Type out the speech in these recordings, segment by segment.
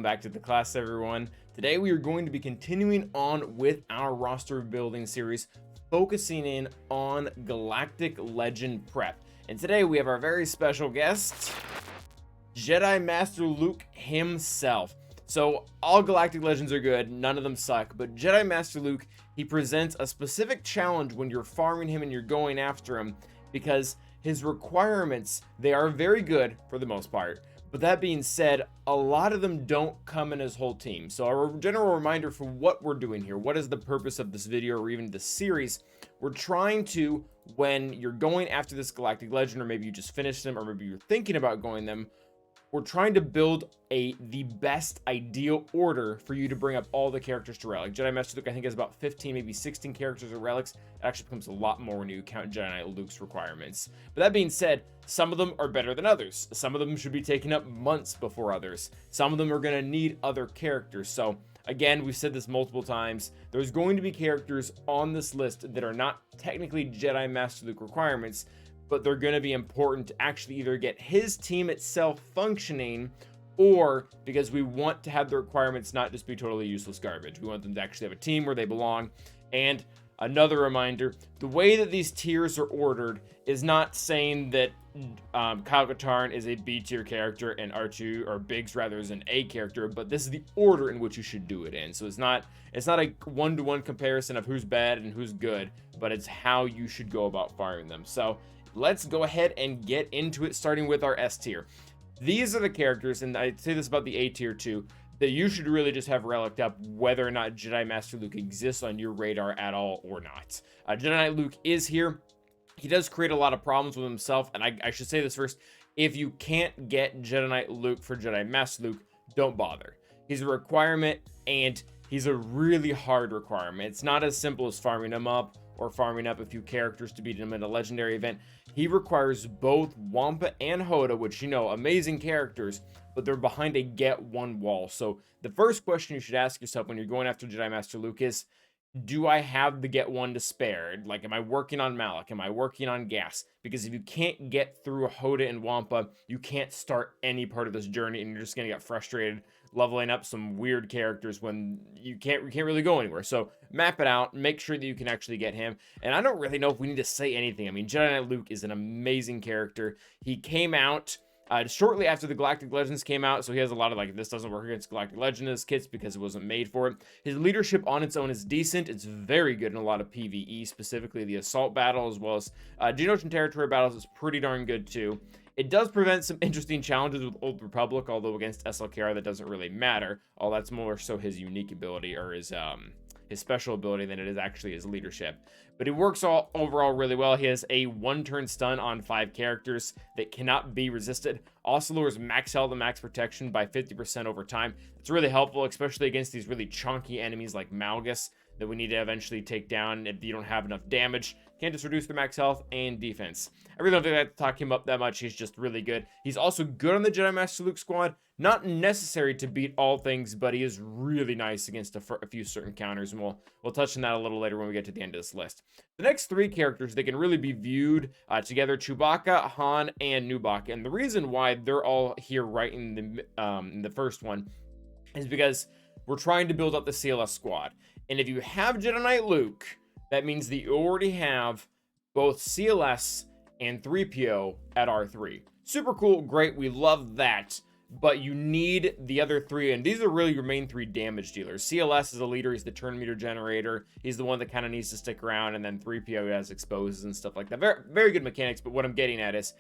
back to the class, everyone. Today we are going to be continuing on with our roster building series, focusing in on Galactic Legend prep. And today we have our very special guest, Jedi Master Luke himself. So all Galactic Legends are good, none of them suck, but Jedi Master Luke, he presents a specific challenge when you're farming him and you're going after him, because his requirements, they are very good for the most part. But that being said, a lot of them don't come in his whole team. So a general reminder for what we're doing here, what is the purpose of this video or even this series? We're trying to, when you're going after this Galactic Legend, or maybe you just finished them, or maybe you're thinking about going them, we're trying to build the best ideal order for you to bring up all the characters to relic. Jedi Master Luke, I think, has about 15, maybe 16 characters or relics. It actually becomes a lot more when you count Jedi Knight Luke's requirements. But that being said, some of them are better than others. Some of them should be taken up months before others. Some of them are going to need other characters. So again, we've said this multiple times. There's going to be characters on this list that are not technically Jedi Master Luke requirements, but they're going to be important to actually either get his team itself functioning, or because we want to have the requirements not just be totally useless garbage. We want them to actually have a team where they belong. And another reminder, the way that these tiers are ordered is not saying that Kyle Katarn is a B tier character and R2 or Biggs rather is an A character, but this is the order in which you should do it in. So it's not a one-to-one comparison of who's bad and who's good, but it's how you should go about firing them. So let's go ahead and get into it, starting with our S tier. These are the characters, and I say this about the A tier too, that you should really just have relicked up whether or not Jedi Master Luke exists on your radar at all or not. Jedi Knight Luke is here. He does create a lot of problems with himself, and I should say this first. If you can't get Jedi Knight Luke for Jedi Master Luke, don't bother. He's a requirement, and he's a really hard requirement. It's not as simple as farming him up or farming up a few characters to beat him in a legendary event. He requires both Wampa and Hoda, which, you know, amazing characters, but they're behind a get one wall. So the first question you should ask yourself when you're going after Jedi Master Luke is, do I have the get one to spare? Like, am I working on Malak? Am I working on Gas? Because if you can't get through Hoda and Wampa, you can't start any part of this journey, and you're just gonna get frustrated leveling up some weird characters when you can't really go anywhere. So map it out, make sure that you can actually get him. And I don't really know if we need to say anything. I mean, Jedi Knight Luke is an amazing character. He came out shortly after the Galactic Legends came out, so he has a lot of, like, this doesn't work against Galactic Legends kits because it wasn't made for it. His leadership on its own is decent. It's very good in a lot of PvE, specifically the assault battle, as well as Geonosian territory battles is pretty darn good too. It does prevent some interesting challenges with Old Republic, although against SLKR that doesn't really matter. All that's more so his unique ability, or his special ability, than it is actually his leadership. But it works overall really well. He has a one-turn stun on 5 characters that cannot be resisted. Also lowers max health and max protection by 50% over time. It's really helpful, especially against these really chunky enemies like Malgus that we need to eventually take down if you don't have enough damage. Can't just reduce their max health and defense. I really don't think I have to talk him up that much. He's just really good. He's also good on the Jedi Master Luke squad. Not necessary to beat all things, but he is really nice against a few certain counters, and we'll touch on that a little later when we get to the end of this list. The next 3 characters, they can really be viewed together: Chewbacca, Han, and Nubaka. And the reason why they're all here right in the first one is because we're trying to build up the CLS squad. And if you have Jedi Knight Luke, that means that you already have both CLS and 3PO at R3. Super cool, great, we love that. But you need the other 3, and these are really your main 3 damage dealers. CLS is a leader, he's the turn meter generator. He's the one that kind of needs to stick around, and then 3PO has exposes and stuff like that. Very, very good mechanics, but what I'm getting at is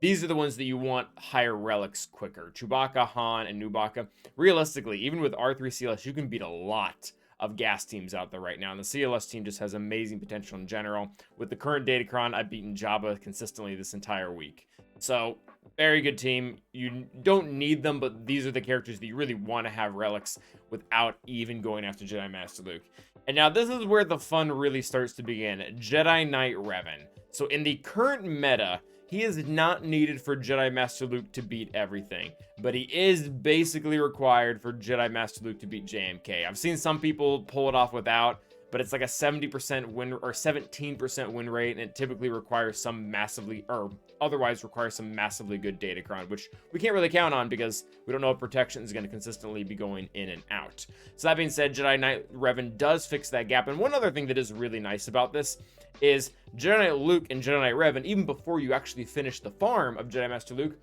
these are the ones that you want higher relics quicker. Chewbacca, Han, and Nubaka. Realistically, even with R3 CLS, you can beat a lot of gas teams out there right now, and the CLS team just has amazing potential in general. With the current Datacron, I've beaten Jabba consistently this entire week. So very good team. You don't need them, but these are the characters that you really want to have relics without even going after Jedi Master Luke. And now this is where the fun really starts to begin. Jedi Knight Revan. So in the current meta, he is not needed for Jedi Master Luke to beat everything, but he is basically required for Jedi Master Luke to beat JMK. I've seen some people pull it off without, but it's like a 70% win or 17% win rate, and it typically requires some massively, or otherwise requires some massively good datacron, which we can't really count on because we don't know if protection is going to consistently be going in and out. So that being said, Jedi Knight Revan does fix that gap. And one other thing that is really nice about this is Jedi Knight Luke and Jedi Knight Revan, even before you actually finish the farm of Jedi Master Luke,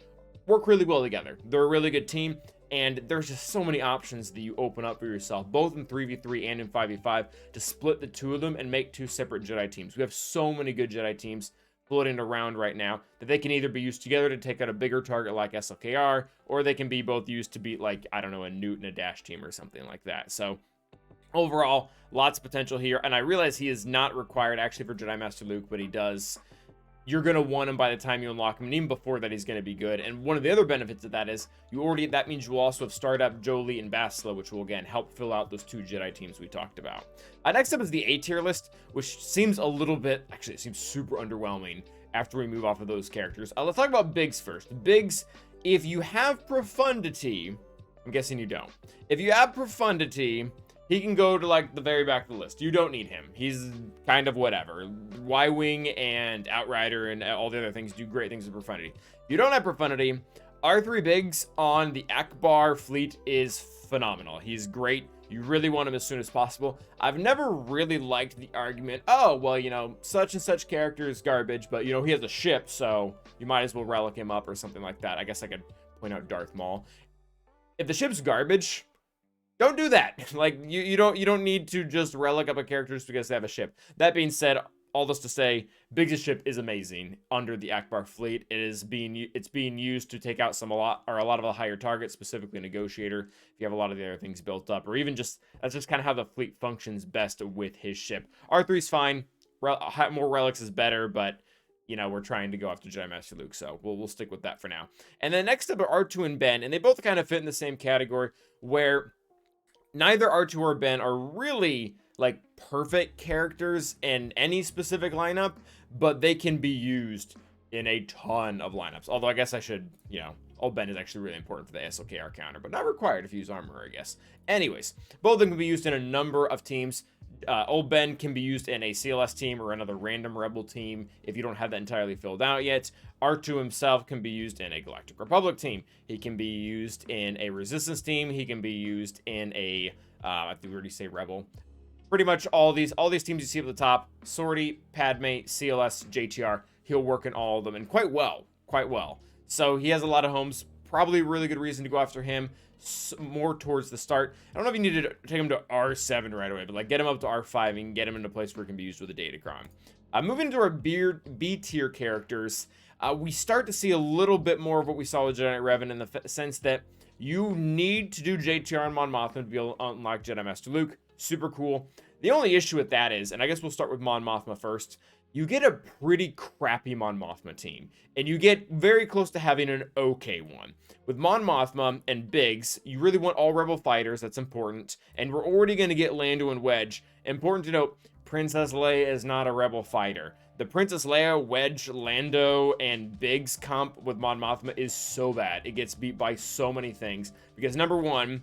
work really well together. They're a really good team, and there's just so many options that you open up for yourself, both in 3v3 and in 5v5, to split the two of them and make two separate Jedi teams. We have so many good Jedi teams floating around right now that they can either be used together to take out a bigger target like SLKR, or they can be both used to beat, like, I don't know, a Newt and a Dash team or something like that. So overall, lots of potential here, and I realize he is not required actually for Jedi Master Luke, but he does. You're going to want him by the time you unlock him, and even before that, he's going to be good. And one of the other benefits of that is that means you will also have started up Jolee and Bastila, which will, again, help fill out those two Jedi teams we talked about. Next up is the A-tier list, which seems a little bit, actually, it seems super underwhelming after we move off of those characters. Let's talk about Biggs first. Biggs, if you have Profundity, I'm guessing you don't. If you have Profundity, he can go to, like, the very back of the list. You don't need him. He's kind of whatever. Y-Wing and Outrider and all the other things do great things with Profundity. If you don't have Profundity, R3 Biggs on the Akbar fleet is phenomenal. He's great. You really want him as soon as possible. I've never really liked the argument, oh, well, you know, such and such character is garbage, but, you know, he has a ship, so you might as well relic him up or something like that. I guess I could point out Darth Maul. If the ship's garbage, don't do that. Like, you don't need to just relic up a character just because they have a ship. That being said, all this to say, Biggs' ship is amazing under the Akbar fleet. It's being used to take out a lot of the higher targets, specifically Negotiator, if you have a lot of the other things built up, or even just, that's just kind of how the fleet functions best with his ship. R3's fine. More relics is better, but, you know, we're trying to go after Jedi Master Luke, so we'll stick with that for now. And then next up are R2 and Ben, and they both kind of fit in the same category, where neither R2 or Ben are really, like, perfect characters in any specific lineup, but they can be used in a ton of lineups. Although I guess I should, you know, old Ben is actually really important for the SLKR counter, but not required if you use Armor, I guess. Anyways, both of them can be used in a number of teams. Old Ben can be used in a CLS team or another random Rebel team if you don't have that entirely filled out yet. R2 himself can be used in a Galactic Republic team. He can be used in a Resistance team. He can be used in a, I think we already say Rebel. Pretty much all these teams you see at the top, Sortie, Padme, CLS, JTR, he'll work in all of them, and quite well. So he has a lot of homes, probably a really good reason to go after him more towards the start. I don't know if you need to take him to R7 right away, but like get him up to R5 and get him in a place where it can be used with a datacron. Moving into our B tier characters, we start to see a little bit more of what we saw with Jedi Knight Revan in the sense that you need to do JTR and Mon Mothma to be able to unlock Jedi Master Luke. Super cool. The only issue with that is, and I guess we'll start with Mon Mothma first, you get a pretty crappy Mon Mothma team, and you get very close to having an okay one. With Mon Mothma and Biggs, you really want all Rebel fighters, that's important, and we're already going to get Lando and Wedge. Important to note, Princess Leia is not a Rebel fighter. The Princess Leia, Wedge, Lando, and Biggs comp with Mon Mothma is so bad. It gets beat by so many things, because number one,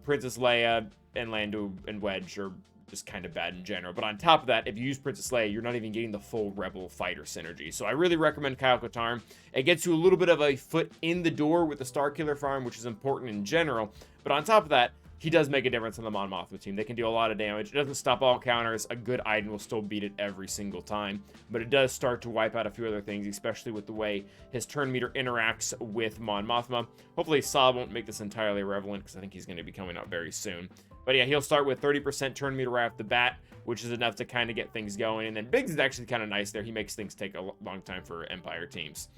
Princess Leia and Lando and Wedge are just kind of bad in general. But on top of that, if you use Princess Leia, you're not even getting the full Rebel fighter synergy. So I really recommend Kyle Katarn. It gets you a little bit of a foot in the door with the Starkiller farm, which is important in general. But on top of that, he does make a difference on the Mon Mothma team. They can do a lot of damage. It doesn't stop all counters. A good Iden will still beat it every single time. But it does start to wipe out a few other things, especially with the way his turn meter interacts with Mon Mothma. Hopefully Saw won't make this entirely irrelevant, because I think he's going to be coming out very soon. But yeah, he'll start with 30% turn meter right off the bat, which is enough to kind of get things going. And then Biggs is actually kind of nice there. He makes things take a long time for Empire teams.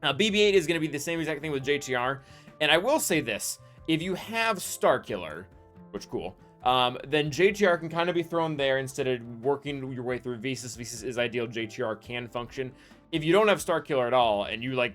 Now, BB-8 is going to be the same exact thing with JTR. And I will say this. If you have Starkiller, which cool, then JTR can kind of be thrown there instead of working your way through Visas. Visas is ideal. JTR can function. If you don't have Starkiller at all, and you like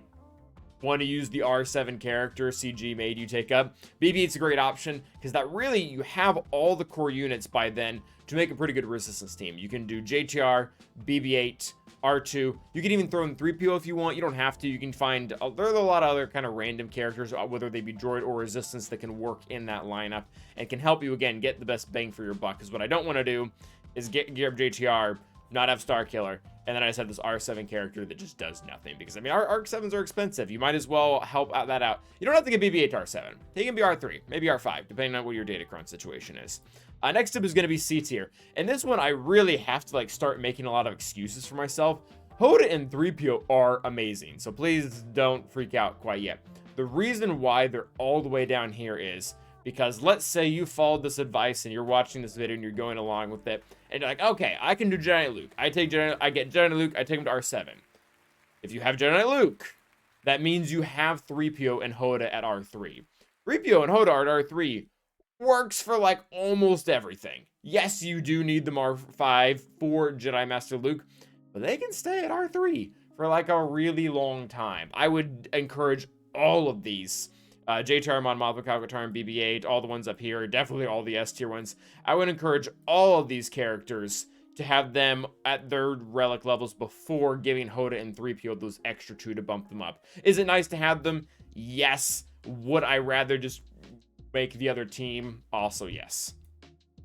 want to use the R7 character CG made you take up, BB-8's a great option, because that really, you have all the core units by then to make a pretty good resistance team. You can do JTR, BB-8, R2. You can even throw in 3PO if you want. You don't have to. You can find, there are a lot of other kind of random characters, whether they be droid or resistance, that can work in that lineup and can help you, again, get the best bang for your buck. Because what I don't want to do is gear up JTR, not have Star Killer, and then I just have this R7 character that just does nothing. Because, I mean, our R7s are expensive. You might as well help out that out. You don't have to get BB-8 to R7. He can be R3, maybe R5, depending on what your Datacron situation is. Next up is going to be C tier. And this one, I really have to, like, start making a lot of excuses for myself. Hoda and 3PO are amazing, so please don't freak out quite yet. The reason why they're all the way down here is because let's say you followed this advice and you're watching this video and you're going along with it, and you're like, okay, I can do Jedi Knight Luke. I get Jedi Knight Luke, I take him to R7. If you have Jedi Knight Luke, that means you have 3PO and Hoda at R3. 3PO and Hoda are at R3 works for like almost everything. Yes, you do need them R5 for Jedi Master Luke, but they can stay at R3 for like a really long time. I would encourage all of these. JTR, Mon Mothma, Kyle-Katarn, BB-8, all the ones up here, definitely all the S tier ones. I would encourage all of these characters to have them at their relic levels before giving Hoda and 3PO those extra 2 to bump them up. Is it nice to have them? Yes. Would I rather just make the other team? Also, yes.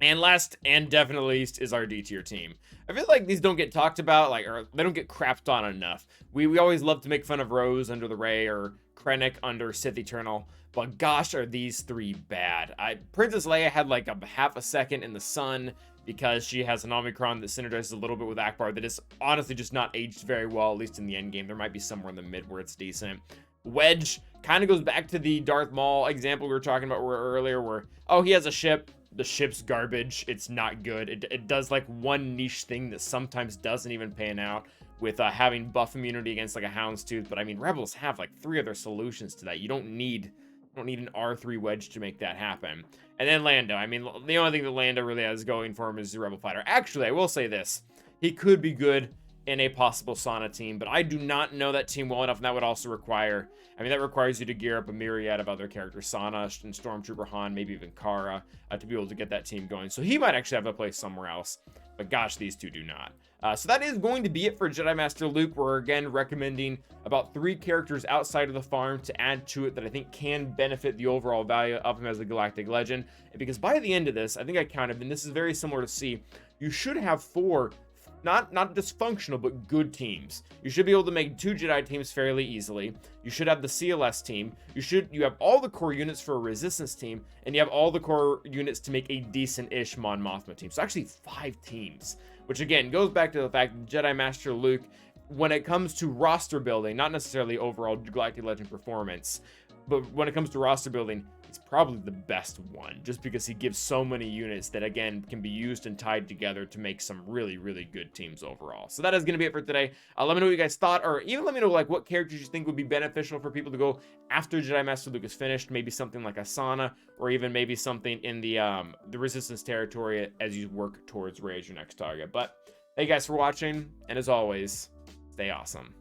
And last and definitely least is our D tier team. I feel like these don't get talked about, like, or they don't get crapped on enough. We always love to make fun of Rose under the Rey or Krennic under Sith Eternal, but gosh, are these 3 bad. Princess Leia had like a half a second in the sun because she has an Omicron that synergizes a little bit with Akbar that is honestly just not aged very well, at least in the end game. There might be somewhere in the mid where it's decent. Wedge kind of goes back to the Darth Maul example we were talking about earlier where, oh, he has a ship. The ship's garbage. It's not good. It does like one niche thing that sometimes doesn't even pan out with having buff immunity against like a Houndstooth. But I mean, Rebels have like 3 other solutions to that. You don't need an R3 Wedge to make that happen. And then Lando. I mean, the only thing that Lando really has going for him is the Rebel fighter. Actually, I will say this. He could be good in a possible Sana team, but I do not know that team well enough, and that would also require, I mean, that requires you to gear up a myriad of other characters, Sana and Stormtrooper Han, maybe even Kara, to be able to get that team going. So he might actually have a place somewhere else, but gosh, these 2 do not. So that is going to be it for Jedi Master Luke. We're again recommending about 3 characters outside of the farm to add to it that I think can benefit the overall value of him as a Galactic Legend. Because by the end of this, I think I counted, and this is very similar to C, you should have 4 not dysfunctional, but good teams. You should be able to make 2 Jedi teams fairly easily. You should have the CLS team. You have all the core units for a Resistance team, and you have all the core units to make a decent-ish Mon Mothma team. So actually 5 teams, which again goes back to the fact that Jedi Master Luke, when it comes to roster building, not necessarily overall Galactic Legend performance, but when it comes to roster building, he's probably the best one, just because he gives so many units that, again, can be used and tied together to make some really, really good teams overall. So that is going to be it for today. Let me know what you guys thought, or even let me know, like, what characters you think would be beneficial for people to go after Jedi Master Luke is finished. Maybe something like Asana, or even maybe something in the Resistance territory as you work towards Rey as your next target. But thank you guys for watching, and as always, stay awesome.